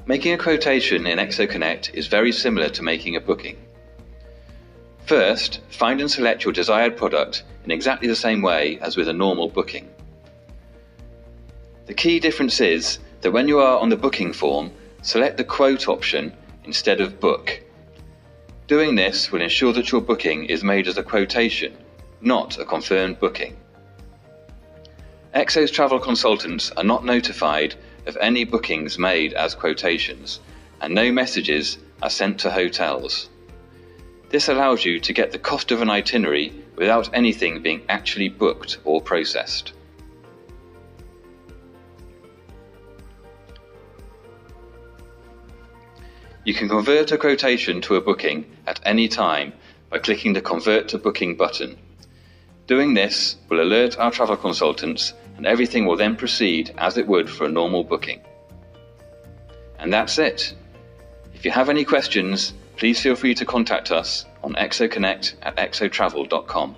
Making a quotation in EXO Connect is very similar to making a booking. First, find and select your desired product in exactly the same way as with a normal booking. The key difference is that when you are on the booking form, select the quote option instead of book. Doing this will ensure that your booking is made as a quotation, not a confirmed booking. EXO's travel consultants are not notified of any bookings made as quotations, and no messages are sent to hotels. This allows you to get the cost of an itinerary without anything being actually booked or processed. You can convert a quotation to a booking at any time by clicking the Convert to Booking button. Doing this will alert our travel consultants, and everything will then proceed as it would for a normal booking. And that's it. If you have any questions, please feel free to contact us on exoconnect@exotravel.com.